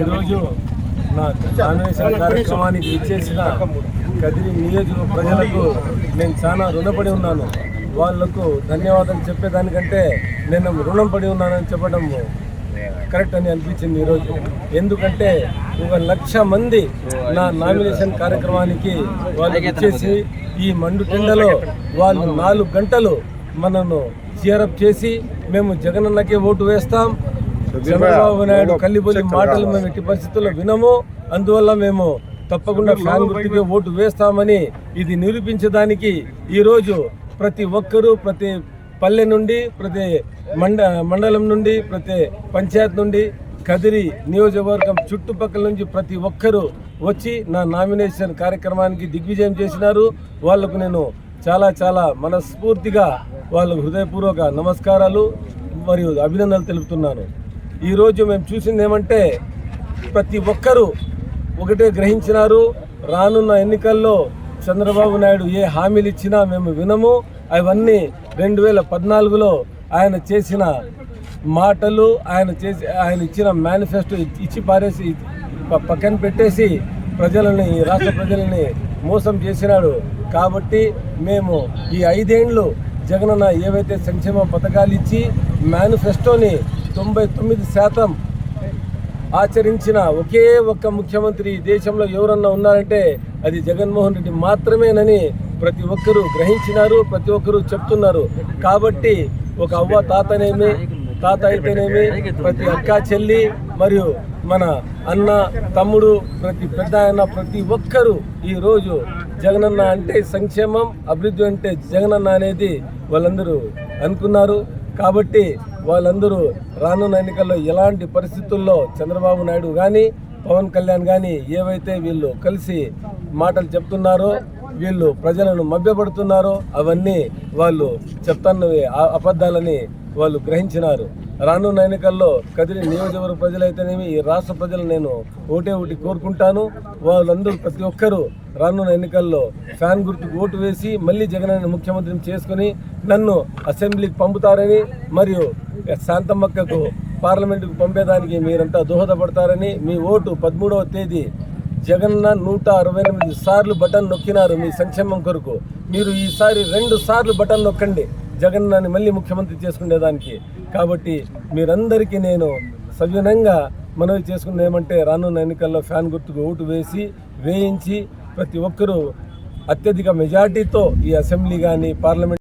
ఈరోజు నా నామినేషన్ కార్యక్రమానికి ఇచ్చేసిన కదిరి నియోజక ప్రజలకు నేను చాలా రుణపడి ఉన్నాను. వాళ్లకు ధన్యవాదాలు చెప్పేదానికంటే నేను రుణం పడి ఉన్నానని చెప్పడం కరెక్ట్ అని అనిపించింది ఈరోజు. ఎందుకంటే 1,00,000 మంది నా నామినేషన్ కార్యక్రమానికి వాళ్ళు ఇచ్చేసి ఈ మండుటెండలో వాళ్ళు 4 గంటలు మనను చీరప్ చేసి మేము జగనన్నకే ఓటు వేస్తాం, చంద్రబాబు నాయుడు కల్లిబొల్లి మాటలు మేము ఎట్టి పరిస్థితుల్లో వినము, అందువల్ల మేము తప్పకుండా ఫ్యాన్ గుర్తుకే ఓటు వేస్తామని ఇది నిరూపించడానికి ఈరోజు ప్రతి ఒక్కరూ ప్రతి పల్లె నుండి, ప్రతి మండలం నుండి, ప్రతి పంచాయత్ నుండి, కదిరి నియోజకవర్గం చుట్టుపక్కల నుంచి ప్రతి ఒక్కరూ వచ్చి నా నామినేషన్ కార్యక్రమానికి దిగ్విజయం చేసినారు. వాళ్లకు నేను చాలా చాలా మనస్ఫూర్తిగా వాళ్ళకు హృదయపూర్వక నమస్కారాలు మరియు అభినందనలు తెలుపుతున్నాను. ఈరోజు మేము చూసింది ఏమంటే ప్రతి ఒక్కరూ ఒకటే గ్రహించినారు, రానున్న ఎన్నికల్లో చంద్రబాబు నాయుడు ఏ హామీలు ఇచ్చినా మేము వినము. అవన్నీ 2014లో ఆయన చేసిన మాటలు, ఆయన ఇచ్చిన మేనిఫెస్టో ఇచ్చి పారేసి పక్కన పెట్టేసి ప్రజలని, రాష్ట్ర ప్రజలని మోసం చేసినాడు. కాబట్టి మేము ఈ 5 ఏళ్ళు జగనన్న ఏవైతే సంక్షేమ పథకాలు ఇచ్చి మేనిఫెస్టోని 99% ఆచరించిన ఒకే ఒక్క ముఖ్యమంత్రి దేశంలో ఎవరన్నా ఉన్నారంటే అది జగన్మోహన్ రెడ్డి మాత్రమేనని ప్రతి ఒక్కరూ గ్రహించినారు, ప్రతి ఒక్కరూ చెప్తున్నారు. కాబట్టి ఒక అవ్వ తాత అయితేనేమి, ప్రతి అక్క చెల్లి మరియు మన అన్న తమ్ముడు, ప్రతి పెద్ద ఆయన, ప్రతి ఒక్కరూ ఈరోజు జగనన్న అంటే సంక్షేమం, అభివృద్ధి అంటే జగనన్న అనేది వాళ్ళందరూ అనుకున్నారు. కాబట్టి వాళ్ళందరూ రానున్న ఎన్నికల్లో ఎలాంటి పరిస్థితుల్లో చంద్రబాబు నాయుడు కానీ, పవన్ కళ్యాణ్ కానీ ఏవైతే వీళ్ళు కలిసి మాటలు చెప్తున్నారో, వీళ్ళు ప్రజలను మభ్యపడుతున్నారో అవన్నీ వాళ్ళు చెప్తున్నవి అబద్ధాలని వాళ్ళు గ్రహించినారు. రానున్న ఎన్నికల్లో కదిరి నియోజకవర్గ ప్రజలైతేనేమి, ఈ రాష్ట్ర ప్రజలు నేను ఒకటి కోరుకుంటాను. వాళ్ళందరూ ప్రతి ఒక్కరూ రానున్న ఎన్నికల్లో ఫ్యాన్ గుర్తుకు ఓటు వేసి మళ్ళీ జగనన్న ముఖ్యమంత్రిని చేసుకుని నన్ను అసెంబ్లీకి పంపుతారని మరియు శాంతమ్మక్కకు పార్లమెంటుకు పంపేదానికి మీరంతా దోహదపడతారని, మీ ఓటు 13వ తేదీ జగనన్న 168 సార్లు బటన్ నొక్కినారు మీ సంక్షేమం కొరకు. మీరు ఈసారి 2 సార్లు బటన్ నొక్కండి జగనన్నని మళ్ళీ ముఖ్యమంత్రి చేసుకునేదానికి. కాబట్టి మీరందరికీ నేను సవ్యంగా మనవి చేసుకున్నది ఏమంటే రానున్న ఎన్నికల్లో ఫ్యాన్ గుర్తుకు ఓటు వేయించి ప్రతి ఒక్కరూ అత్యధిక మెజార్టీతో ఈ అసెంబ్లీ కానీ పార్లమెంట్